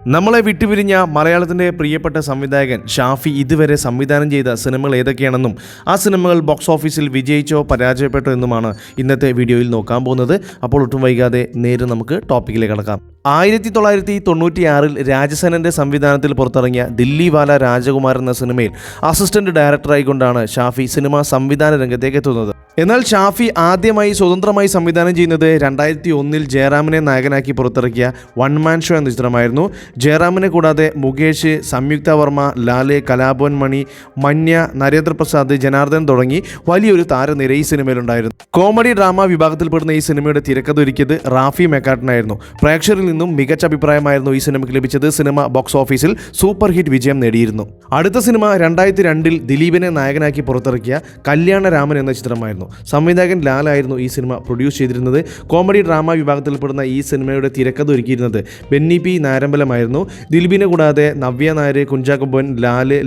നമ്മളെ വിട്ടുപിരിഞ്ഞ മലയാളത്തിൻ്റെ പ്രിയപ്പെട്ട സംവിധായകൻ ഷാഫി ഇതുവരെ സംവിധാനം ചെയ്ത സിനിമകൾ ഏതൊക്കെയാണെന്നും ആ സിനിമകൾ ബോക്സ് ഓഫീസിൽ വിജയിച്ചോ പരാജയപ്പെട്ടോ എന്നുമാണ് ഇന്നത്തെ വീഡിയോയിൽ നോക്കാൻ പോകുന്നത്. അപ്പോൾ ഒട്ടും വൈകാതെ നേരെ നമുക്ക് ടോപ്പിക്കിലേക്ക് കടക്കാം. 1996 രാജസേനൻ്റെ സംവിധാനത്തിൽ പുറത്തിറങ്ങിയ ദില്ലിവാല രാജകുമാർ എന്ന സിനിമയിൽ അസിസ്റ്റന്റ് ഡയറക്ടറായിക്കൊണ്ടാണ് ഷാഫി സിനിമ സംവിധാന രംഗത്തേക്ക് എത്തുന്നത്. എന്നാൽ ഷാഫി ആദ്യമായി സ്വതന്ത്രമായി സംവിധാനം ചെയ്യുന്നത് 2001 ജയറാമിനെ നായകനാക്കി പുറത്തിറക്കിയ വൺ മാൻ ഷോ എന്ന ചിത്രമായിരുന്നു. ജയറാമിനെ കൂടാതെ മുകേഷ്, സംയുക്ത വർമ്മ, ലാലെ, കലാഭവൻ മണി, മന്യ, നരേന്ദ്രപ്രസാദ്, ജനാർദ്ദൻ തുടങ്ങി വലിയൊരു താരനിര ഈ സിനിമയിലുണ്ടായിരുന്നു. കോമഡി ഡ്രാമ വിഭാഗത്തിൽപ്പെടുന്ന ഈ സിനിമയുടെ തിരക്കഥ ഒരുക്കിയത് റാഫി മെക്കാട്ടനായിരുന്നു. പ്രേക്ഷകരിൽ നിന്നും മികച്ച അഭിപ്രായമായിരുന്നു ഈ സിനിമയ്ക്ക് ലഭിച്ചത്. സിനിമ ബോക്സ് ഓഫീസിൽ സൂപ്പർ ഹിറ്റ് വിജയം നേടിയിരുന്നു. അടുത്ത സിനിമ 2002 ദിലീപിനെ നായകനാക്കി പുറത്തിറക്കിയ കല്യാണരാമൻ എന്ന ചിത്രമായിരുന്നു. സംവിധായകൻ ലാലായിരുന്നു ഈ സിനിമ പ്രൊഡ്യൂസ് ചെയ്തിരുന്നത്. കോമഡി ഡ്രാമ വിഭാഗത്തിൽപ്പെടുന്ന ഈ സിനിമയുടെ തിരക്കഥ ഒരുക്കിയിരുന്നത് ബെന്നി പി നാരമ്പലമായിരുന്നു. ദിലീപിനെ കൂടാതെ നവ്യ നായർ, കുഞ്ചാക്കോ ബോബൻ,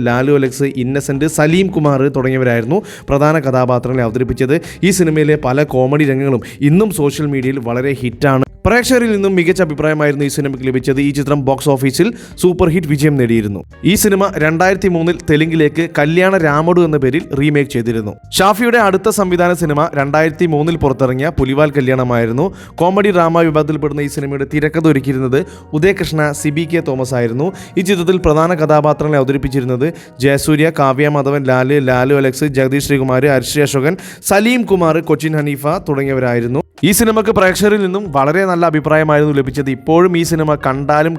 ലാലു അലക്സ്, ഇന്നസെന്റ്, സലീം കുമാർ തുടങ്ങിയവരായിരുന്നു പ്രധാന കഥാപാത്രങ്ങളെ അവതരിപ്പിച്ചത്. ഈ സിനിമയിലെ പല കോമഡി രംഗങ്ങളും ഇന്നും സോഷ്യൽ മീഡിയയിൽ വളരെ ഹിറ്റാണ്. പ്രേക്ഷകരിൽ നിന്നും മികച്ച അഭിപ്രായമായിരുന്നു ഈ സിനിമയ്ക്ക് ലഭിച്ചത്. ഈ ചിത്രം ബോക്സ് ഓഫീസിൽ സൂപ്പർ ഹിറ്റ് വിജയം നേടിയിരുന്നു. ഈ സിനിമ 2003 തെലുങ്കിലേക്ക് കല്യാണ രാമഡു എന്ന പേരിൽ റീമേക്ക് ചെയ്തിരുന്നു. ഷാഫിയുടെ അടുത്ത സംവിധാന സിനിമ 2003 പുറത്തിറങ്ങിയ പുലിവാൽ കല്യാണമായിരുന്നു. കോമഡി ഡ്രാമ വിഭാഗത്തിൽപ്പെടുന്ന ഈ സിനിമയുടെ തിരക്കഥ ഒരുക്കിയിരുന്നത് ഉദയകൃഷ്ണ, CBK തോമസ് ആയിരുന്നു. ഈ ചിത്രത്തിൽ പ്രധാന കഥാപാത്രങ്ങളെ അവതരിപ്പിച്ചിരുന്നത് ജയസൂര്യ, കാവ്യ മാധവൻ, ലാലു അലക്സ്, ജഗദീഷ് ശ്രീകുമാർ, അർഷി അശോകൻ, സലീം കുമാർ, കൊച്ചിൻ ഹനീഫ തുടങ്ങിയവരായിരുന്നു. ഈ സിനിമയ്ക്ക് പ്രേക്ഷകരിൽ നിന്നും വളരെ നല്ല അഭിപ്രായമായിരുന്നു ലഭിച്ചത്. ഇപ്പോഴും ഈ സിനിമ കണ്ടാലും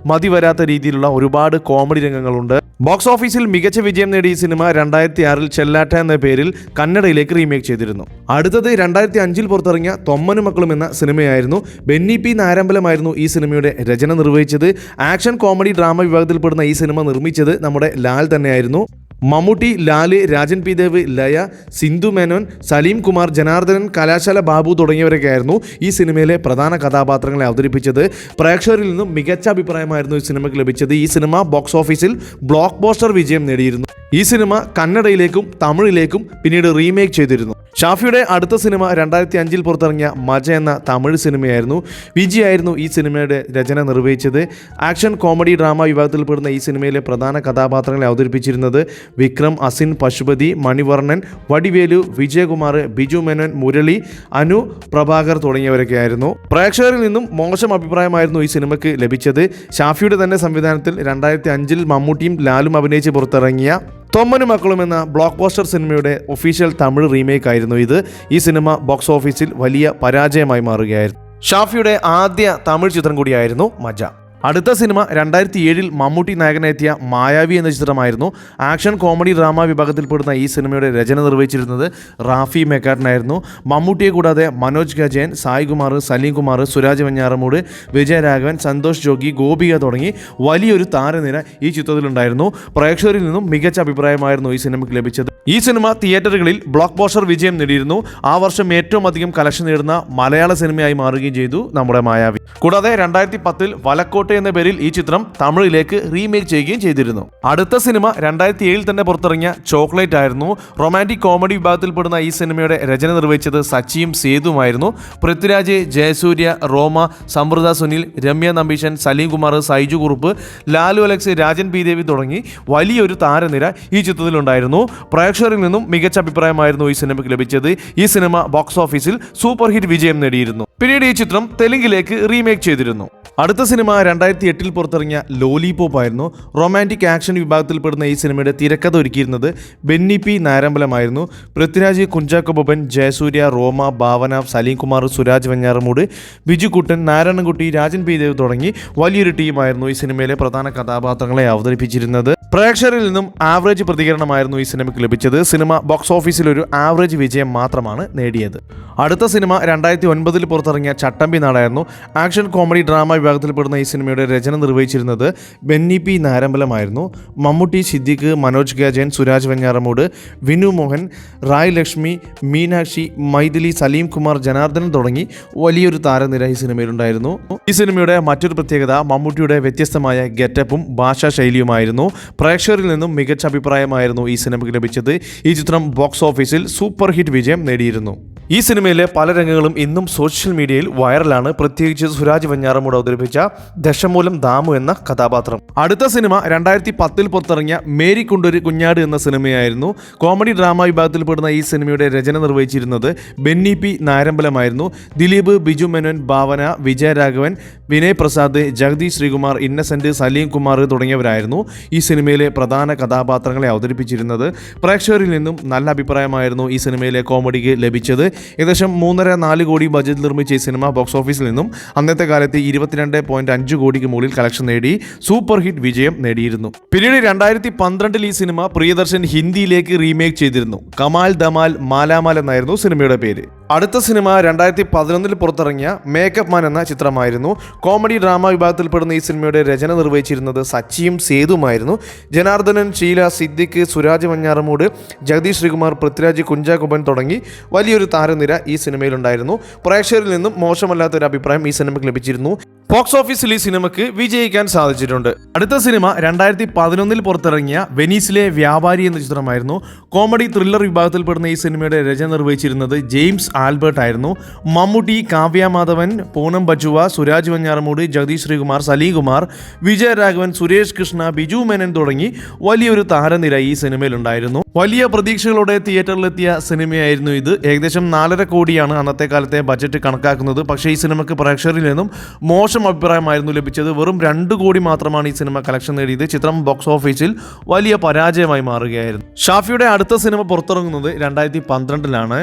മതി വരാത്ത രീതിയിലുള്ള ഒരുപാട് കോമഡി രംഗങ്ങളുണ്ട്. ബോക്സ് ഓഫീസിൽ മികച്ച വിജയം നേടിയ ഈ സിനിമ 2006 ചെല്ലാട്ട എന്ന പേരിൽ കന്നഡയിലേക്ക് റീമേക്ക് ചെയ്തിരുന്നു. അടുത്തത് 2005 പുറത്തിറങ്ങിയ തൊമ്മനും മക്കളും എന്ന സിനിമയായിരുന്നു. ബെന്നി പി നാരമ്പലമായിരുന്നു ഈ സിനിമയുടെ രചന നിർവഹിച്ചത്. ആക്ഷൻ കോമഡി ഡ്രാമ വിഭാഗത്തിൽപ്പെടുന്ന ഈ സിനിമ നിർമ്മിച്ചത് നമ്മുടെ ലാൽ തന്നെയായിരുന്നു. മമ്മൂട്ടി, ലാല്, രാജൻ പി ദേവ്, ലയ, സിന്ധു മേനോൻ, സലീം കുമാർ, ജനാർദ്ദനൻ, കലാശാല ബാബു തുടങ്ങിയവരൊക്കെയായിരുന്നു ഈ സിനിമയിലെ പ്രധാന കഥാപാത്രങ്ങളെ അവതരിപ്പിച്ചത്. പ്രേക്ഷകരിൽ നിന്നും മികച്ച അഭിപ്രായമായിരുന്നു ഈ സിനിമയ്ക്ക് ലഭിച്ചത്. ഈ സിനിമ ബോക്സ് ഓഫീസിൽ ബ്ലോക്ക് ബസ്റ്റർ വിജയം നേടിയിരുന്നു. ഈ സിനിമ കന്നഡയിലേക്കും തമിഴിലേക്കും പിന്നീട് റീമേക്ക് ചെയ്തിരുന്നു. ഷാഫിയുടെ അടുത്ത സിനിമ 2005 പുറത്തിറങ്ങിയ മജ എന്ന തമിഴ് സിനിമയായിരുന്നു. വിജയായിരുന്നു ഈ സിനിമയുടെ രചന നിർവഹിച്ചത്. ആക്ഷൻ കോമഡി ഡ്രാമ വിഭാഗത്തിൽപ്പെടുന്ന ഈ സിനിമയിലെ പ്രധാന കഥാപാത്രങ്ങളെ അവതരിപ്പിച്ചിരുന്നത് വിക്രം, അസിൻ, പശുപതി, മണിവർണ്ണൻ, വടിവേലു, വിജയകുമാർ, ബിജു മേനോൻ, മുരളി, അനു, പ്രഭാകർ തുടങ്ങിയവരൊക്കെയായിരുന്നു. പ്രേക്ഷകരിൽ നിന്നും മോശം അഭിപ്രായമായിരുന്നു ഈ സിനിമയ്ക്ക് ലഭിച്ചത്. ഷാഫിയുടെ തന്നെ സംവിധാനത്തിൽ 2005 മമ്മൂട്ടിയും ലാലും അഭിനയിച്ച് പുറത്തിറങ്ങിയ തൊമ്മനും മക്കളും എന്ന ബ്ലോക്ക് ബസ്റ്റർ സിനിമയുടെ ഒഫീഷ്യൽ തമിഴ് റീമേക്ക് ആയിരുന്നു ഇത്. ഈ സിനിമ ബോക്സ് ഓഫീസിൽ വലിയ പരാജയമായി മാറുകയായിരുന്നു. ഷാഫിയുടെ ആദ്യ തമിഴ് ചിത്രം കൂടിയായിരുന്നു മജ. അടുത്ത സിനിമ 2007 മമ്മൂട്ടി നായകനെത്തിയ മായാവി എന്ന ചിത്രമായിരുന്നു. ആക്ഷൻ കോമഡി ഡ്രാമ വിഭാഗത്തിൽപ്പെടുന്ന ഈ സിനിമയുടെ രചന നിർവഹിച്ചിരുന്നത് റാഫി മെക്കാട്ടനായിരുന്നു. മമ്മൂട്ടിയെ കൂടാതെ മനോജ് ഗജയൻ, സായ് കുമാർ, സലീം കുമാർ, സുരാജ് വെഞ്ഞാറമൂട്, വിജയരാഘവൻ, സന്തോഷ് ജോഗി, ഗോപിക തുടങ്ങി വലിയൊരു താരനിര ഈ ചിത്രത്തിലുണ്ടായിരുന്നു. പ്രേക്ഷകരിൽ നിന്നും മികച്ച അഭിപ്രായമായിരുന്നു ഈ സിനിമയ്ക്ക് ലഭിച്ചത്. ഈ സിനിമ തിയേറ്ററുകളിൽ ബ്ലോക്ക് ബസ്റ്റർ വിജയം നേടിയിരുന്നു. ആ വർഷം ഏറ്റവും അധികം കളക്ഷൻ നേടുന്ന മലയാള സിനിമയായി മാറുകയും ചെയ്തു നമ്മുടെ മായാവി. കൂടാതെ 2010 വലക്കോട്ട് എന്ന പേരിൽ ഈ ചിത്രം തമിഴിലേക്ക് റീമേക്ക് ചെയ്യുകയും ചെയ്തിരുന്നു. അടുത്ത സിനിമ 2007 തന്നെ പുറത്തിറങ്ങിയ ചോക്ലേറ്റ് ആയിരുന്നു. റൊമാൻറ്റിക് കോമഡി വിഭാഗത്തിൽപ്പെടുന്ന ഈ സിനിമയുടെ രചന നിർവഹിച്ചത് സച്ചിയും സേതുമായിരുന്നു. പൃഥ്വിരാജ്, ജയസൂര്യ, റോമ, സമൃദ്ധ സുനിൽ, രമ്യ നമ്പീശൻ, സലീം കുമാർ, സൈജു കുറുപ്പ്, ലാലു അലക്സ്, രാജൻ പി ദേവി തുടങ്ങി വലിയൊരു താരനിര ഈ ചിത്രത്തിലുണ്ടായിരുന്നു. പ്രേക്ഷകരിൽ നിന്നും മികച്ച അഭിപ്രായമായിരുന്നു ഈ സിനിമയ്ക്ക് ലഭിച്ചത്. ഈ സിനിമ ബോക്സ് ഓഫീസിൽ സൂപ്പർ ഹിറ്റ് വിജയം നേടിയിരുന്നു. പിന്നീട് ഈ ചിത്രം തെലുങ്കിലേക്ക് റീമേക്ക് ചെയ്തിരുന്നു. അടുത്ത സിനിമ 2008 പുറത്തിറങ്ങിയ ലോലിപോപ്പ് ആയിരുന്നു. റൊമാൻറ്റിക് ആക്ഷൻ വിഭാഗത്തിൽപ്പെടുന്ന ഈ സിനിമയുടെ തിരക്കഥ ഒരുക്കിയിരുന്നത് ബെന്നി പി നാരമ്പലമായിരുന്നു. പൃഥ്വിരാജ്, കുഞ്ചാക്കോ ബോബൻ, ജയസൂര്യ, റോമ, ഭാവന, സലീം കുമാർ, സുരാജ് വെഞ്ഞാറമൂട്, ബിജുക്കുട്ടൻ, നാരായണൻകുട്ടി, രാജൻ പി ദേവ് തുടങ്ങി വലിയൊരു ടീമായിരുന്നു ഈ സിനിമയിലെ പ്രധാന കഥാപാത്രങ്ങളെ അവതരിപ്പിച്ചിരുന്നത്. പ്രേക്ഷകരിൽ നിന്നും ആവറേജ് പ്രതികരണമായിരുന്നു ഈ സിനിമയ്ക്ക് ലഭിച്ചത്. സിനിമ ബോക്സ് ഓഫീസിൽ ഒരു ആവറേജ് വിജയം മാത്രമാണ് നേടിയത്. അടുത്ത സിനിമ 2009 പുറത്തിറങ്ങിയ ചട്ടമ്പി നാടായിരുന്നു. ആക്ഷൻ കോമഡി ഡ്രാമ വിഭാഗത്തിൽപ്പെടുന്ന ഈ സിനിമയുടെ രചന നിർവഹിച്ചിരുന്നത് ബെന്നി പി നാരമ്പലമായിരുന്നു. മമ്മൂട്ടി, സിദ്ദിഖ്, മനോജ് ഗജയൻ, സുരാജ് വെഞ്ഞാറമൂട്, വിനു മോഹൻ, റായ് ലക്ഷ്മി, മീനാക്ഷി, മൈഥിലി, സലീം കുമാർ, ജനാർദ്ദനൻ തുടങ്ങി വലിയൊരു താരനിര ഈ സിനിമയിലുണ്ടായിരുന്നു. ഈ സിനിമയുടെ മറ്റൊരു പ്രത്യേകത മമ്മൂട്ടിയുടെ വ്യത്യസ്തമായ ഗെറ്റപ്പും ഭാഷാ ശൈലിയുമായിരുന്നു. പ്രേക്ഷകരിൽ നിന്നും മികച്ച അഭിപ്രായമായിരുന്നു ഈ സിനിമയ്ക്ക് ലഭിച്ചത്. ഈ ചിത്രം ബോക്സ് ഓഫീസിൽ സൂപ്പർ ഹിറ്റ് വിജയം നേടിയിരുന്നു. ഈ സിനിമയിലെ പല രംഗങ്ങളും ഇന്നും സോഷ്യൽ മീഡിയയിൽ വൈറലാണ്, പ്രത്യേകിച്ച് സുരാജ് വെഞ്ഞാറമൂട് അവതരിപ്പിച്ച ദശമൂലം ദാമു എന്ന കഥാപാത്രം. അടുത്ത സിനിമ 2010 പുറത്തിറങ്ങിയ മേരി കൊണ്ടൊരു കുഞ്ഞാട് എന്ന സിനിമയായിരുന്നു. കോമഡി ഡ്രാമ വിഭാഗത്തിൽപ്പെടുന്ന ഈ സിനിമയുടെ രചന നിർവഹിച്ചിരുന്നത് ബെന്നി പി നായരമ്പലമായിരുന്നു. ദിലീപ്, ബിജു മേനോൻ, ഭാവന, വിജയരാഘവൻ, വിനയ് പ്രസാദ്, ജഗദീഷ് ശ്രീകുമാർ, ഇന്നസെന്റ്, സലീം കുമാർ തുടങ്ങിയവരായിരുന്നു ഈ സിനിമയിലെ പ്രധാന കഥാപാത്രങ്ങളെ അവതരിപ്പിച്ചിരുന്നത്. പ്രേക്ഷകരിൽ നിന്നും നല്ല അഭിപ്രായമായിരുന്നു ഈ സിനിമയിലെ കോമഡിക്ക് ലഭിച്ചത്. ഏകദേശം 3.5-4 കോടി ബജറ്റ് നിർമ്മിച്ച ഈ സിനിമ ബോക്സ് ഓഫീസിൽ നിന്നും അന്നത്തെ കാലത്ത് 22.5 കോടിക്ക് മുകളിൽ കളക്ഷൻ നേടി സൂപ്പർ ഹിറ്റ് വിജയം നേടിയിരുന്നു. പിന്നീട് 2012 ഈ സിനിമ പ്രിയദർശൻ ഹിന്ദിയിലേക്ക് റീമേക്ക് ചെയ്തിരുന്നു. കമാൽ ധമാൽ മാലാമാൽ എന്നായിരുന്നു സിനിമയുടെ പേര്. അടുത്ത സിനിമ 2011 പുറത്തിറങ്ങിയ മേക്കപ്പ് മാൻ എന്ന ചിത്രമായിരുന്നു. കോമഡി ഡ്രാമ വിഭാഗത്തിൽപ്പെടുന്ന ഈ സിനിമയുടെ രചന നിർവഹിച്ചിരുന്നത് സച്ചിയും സേതുമായിരുന്നു. ജനാർദ്ദനൻ, ഷീല, സിദ്ദിഖ്, സുരാജ് വെഞ്ഞാറമൂട്, ജഗദീഷ് ശ്രീകുമാർ, പൃഥ്വിരാജ്, കുഞ്ചാക്കോബൻ തുടങ്ങി വലിയൊരു താരനിര ഈ സിനിമയിലുണ്ടായിരുന്നു. പ്രേക്ഷകരിൽ നിന്നും മോശമല്ലാത്തൊരു അഭിപ്രായം ഈ സിനിമയ്ക്ക് ലഭിച്ചിരുന്നു. ബോക്സ് ഓഫീസിൽ ഈ സിനിമയ്ക്ക് വിജയിക്കാൻ സാധിച്ചിട്ടുണ്ട്. അടുത്ത സിനിമ 2011 പുറത്തിറങ്ങിയ വെനീസിലെ വ്യാപാരി എന്ന ചിത്രമായിരുന്നു. കോമഡി ത്രില്ലർ വിഭാഗത്തിൽപ്പെടുന്ന ഈ സിനിമയുടെ രചന നിർവഹിച്ചിരുന്നത് ജെയിംസ് ആൽബർട്ട് ആയിരുന്നു. മമ്മൂട്ടി, കാവ്യ മാധവൻ, പൂനം ബജുവ, സുരാജ് വെഞ്ഞാറമൂട്, ജഗദീഷ് ശ്രീകുമാർ, സലീം കുമാർ, വിജയരാഘവൻ, സുരേഷ് കൃഷ്ണ, ബിജു മേനൻ തുടങ്ങി വലിയൊരു താരനിര ഈ സിനിമയിലുണ്ടായിരുന്നു. വലിയ പ്രതീക്ഷകളോടെ തിയേറ്ററിലെത്തിയ സിനിമയായിരുന്നു ഇത്. ഏകദേശം 4.5 കോടിയാണ് അന്നത്തെ കാലത്തെ ബജറ്റ് കണക്കാക്കുന്നത്. പക്ഷേ ഈ സിനിമയ്ക്ക് പ്രേക്ഷകരിൽ നിന്നും മോശം അഭിപ്രായമായിരുന്നു ലഭിച്ചത്. വെറും 2 കോടി മാത്രമാണ് ഈ സിനിമ കളക്ഷൻ നേടിയത്. ചിത്രം ബോക്സ് ഓഫീസിൽ വലിയ പരാജയമായി മാറുകയായിരുന്നു. ഷാഫിയുടെ അടുത്ത സിനിമ പുറത്തിറങ്ങുന്നത് 2012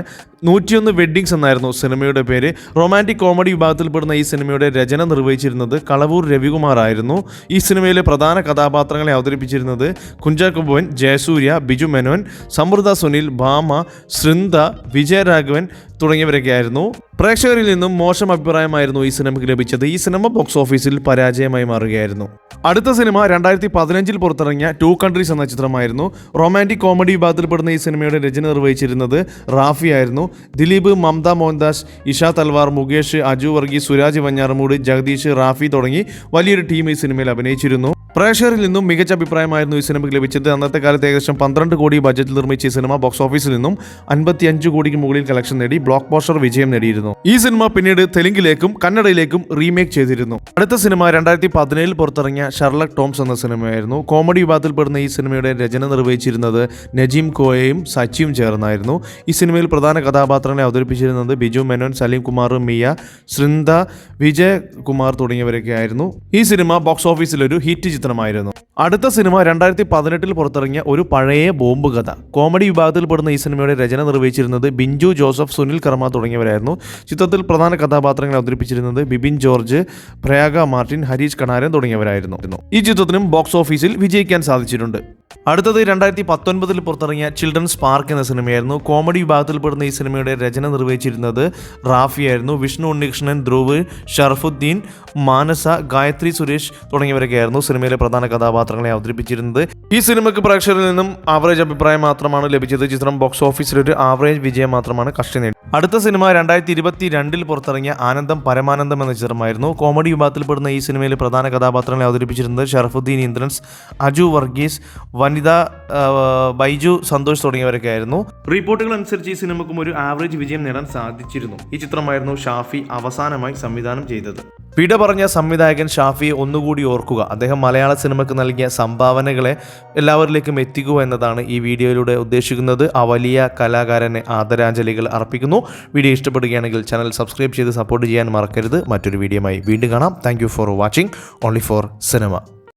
101 വെഡ്ഡിങ്സ് എന്നായിരുന്നു സിനിമയുടെ പേര്. റൊമാൻറ്റിക് കോമഡി വിഭാഗത്തിൽപ്പെടുന്ന ഈ സിനിമയുടെ രചന നിർവഹിച്ചിരുന്നത് കളവൂർ രവികുമാർ ആയിരുന്നു. ഈ സിനിമയിലെ പ്രധാന കഥാപാത്രങ്ങളെ അവതരിപ്പിച്ചിരുന്നത് കുഞ്ചാക്കോബൻ, ജയസൂര്യ, ബിജു മേനോൻ, സമൃദ്ധ സുനിൽ, ഭാമ, സൃന്ദ, വിജയരാഘവൻ തുടങ്ങിയവരൊക്കെയായിരുന്നു. പ്രേക്ഷകരിൽ നിന്നും മോശം അഭിപ്രായമായിരുന്നു ഈ സിനിമയ്ക്ക് ലഭിച്ചത്. ഈ സിനിമ ബോക്സ് ഓഫീസിൽ പരാജയമായി മാറുകയായിരുന്നു. അടുത്ത സിനിമ 2015 പുറത്തിറങ്ങിയ 2 കൺട്രീസ് എന്ന ചിത്രമായിരുന്നു. റൊമാൻറ്റിക് കോമഡി വിഭാഗത്തിൽപ്പെടുന്ന ഈ സിനിമയുടെ രചന നിർവഹിച്ചിരുന്നത് റാഫി ആയിരുന്നു. ദിലീപ്, മമത മോഹൻദാസ്, ഇഷ തൽവാർ, മുകേഷ്, അജു വർഗീസ്, സുരാജ് വെഞ്ഞാറമൂട്, ജഗദീഷ്, റാഫി തുടങ്ങി വലിയൊരു ടീം ഈ സിനിമയിൽ അഭിനയിച്ചിരുന്നു. പ്രേക്ഷകരിൽ നിന്നും മികച്ച അഭിപ്രായമായിരുന്നു ഈ സിനിമയ്ക്ക് ലഭിച്ചത്. അന്നത്തെ കാലത്ത് ഏകദേശം 12 കോടി ബജറ്റിൽ നിർമ്മിച്ച ഈ സിനിമ ബോക്സ് ഓഫീസിൽ നിന്നും 55 കോടിക്ക് മുകളിൽ കളക്ഷൻ നേടി ബ്ലോക്ക് ബസ്റ്റർ വിജയം നേടിയിരുന്നു. ഈ സിനിമ പിന്നീട് തെലുങ്കിലേക്കും കന്നഡയിലേക്കും റീമേക്ക് ചെയ്തിരുന്നു. അടുത്ത സിനിമ 2017 പുറത്തിറങ്ങിയ ഷെർലക് ടോംസ് എന്ന സിനിമയായിരുന്നു. കോമഡി വിഭാഗത്തിൽപ്പെടുന്ന ഈ സിനിമയുടെ രചന നിർവഹിച്ചിരുന്നത് നജീം കോയയും സച്ചിയും ചേർന്നായിരുന്നു. ഈ സിനിമയിൽ പ്രധാന കഥാപാത്രങ്ങളെ അവതരിപ്പിച്ചിരുന്നത് ബിജു മേനോൻ, സലീം കുമാർ, മിയ, സൃന്ദ, വിജയ് കുമാർ തുടങ്ങിയവരൊക്കെ ആയിരുന്നു. ഈ സിനിമ ബോക്സ് ഓഫീസിൽ ഒരു ഹിറ്റ് ചിത്രമായിരുന്നു. അടുത്ത സിനിമ 2018 പുറത്തിറങ്ങിയ ഒരു പഴയ ബോംബ് കഥ. കോമഡി വിഭാഗത്തിൽപ്പെടുന്ന ഈ സിനിമയുടെ രചന നിർവഹിച്ചിരുന്നത് ബിഞ്ചു ജോസഫ്, സുനിൽ കർമ്മ തുടങ്ങിയവരായിരുന്നു. ചിത്രത്തിൽ പ്രധാന കഥാപാത്രങ്ങളെ അവതരിപ്പിച്ചിരുന്നത് ബിബിൻ ജോർജ്, പ്രയാഗ മാർട്ടിൻ, ഹരീഷ് കണാരൻ തുടങ്ങിയവരായിരുന്നു. ഈ ചിത്രത്തിനും ബോക്സ് ഓഫീസിൽ വിജയിക്കാൻ സാധിച്ചിട്ടുണ്ട്. അടുത്തത് 2019 പുറത്തിറങ്ങിയ ചിൽഡ്രൻസ് പാർക്ക് എന്ന സിനിമയായിരുന്നു. കോമഡി വിഭാഗത്തിൽപ്പെടുന്ന ഈ സിനിമയുടെ രചന നിർവഹിച്ചിരുന്നത് റാഫി ആയിരുന്നു. വിഷ്ണു ഉണ്ണികൃഷ്ണൻ, ധ്രുവ്, ഷർഫുദ്ദീൻ, മാനസ, ഗായത്രി സുരേഷ് തുടങ്ങിയവരൊക്കെയായിരുന്നു സിനിമയിലെ പ്രധാന കഥാപാത്രങ്ങളെ അവതരിപ്പിച്ചിരുന്നത്. ഈ സിനിമയ്ക്ക് പ്രേക്ഷകരിൽ നിന്നും ആവറേജ് അഭിപ്രായം മാത്രമാണ് ലഭിച്ചത്. ചിത്രം ബോക്സ് ഓഫീസിൽ ഒരു ആവറേജ് വിജയം മാത്രമാണ് കഷ്ടി നേടിയത്. അടുത്ത സിനിമ 2022 പുറത്തിറങ്ങിയ ആനന്ദം പരമാനന്ദം എന്ന ചിത്രമായിരുന്നു. കോമഡി വിഭാഗത്തിൽപ്പെടുന്ന ഈ സിനിമയിലെ പ്രധാന കഥാപാത്രങ്ങളെ അവതരിപ്പിച്ചിരുന്നത് ഷറഫുദ്ദീൻ ഇന്ദ്രൻസ്, അജു വർഗീസ്, വനിത, ബൈജു സന്തോഷ് തുടങ്ങിയവരൊക്കെ ആയിരുന്നു. റിപ്പോർട്ടുകൾ അനുസരിച്ച് ഈ സിനിമയ്ക്കും ഒരു ആവറേജ് വിജയം നേടാൻ സാധിച്ചിരുന്നു. ഈ ചിത്രമായിരുന്നു ഷാഫി അവസാനമായി സംവിധാനം ചെയ്തത്. വിട പറഞ്ഞ സംവിധായകൻ ഷാഫിയെ ഒന്നുകൂടി ഓർക്കുക. അദ്ദേഹം മലയാള സിനിമയ്ക്ക് നൽകിയ സംഭാവനകളെ എല്ലാവരിലേക്കും എത്തിക്കുക എന്നതാണ് ഈ വീഡിയോയിലൂടെ ഉദ്ദേശിക്കുന്നത്. ആ വലിയ കലാകാരനെ ആദരാഞ്ജലികൾ അർപ്പിക്കുന്നു. വീഡിയോ ഇഷ്ടപ്പെടുകയാണെങ്കിൽ ചാനൽ സബ്സ്ക്രൈബ് ചെയ്ത് സപ്പോർട്ട് ചെയ്യാൻ മറക്കരുത്. മറ്റൊരു വീഡിയോയുമായി വീണ്ടും കാണാം. Thank you for watching only for cinema.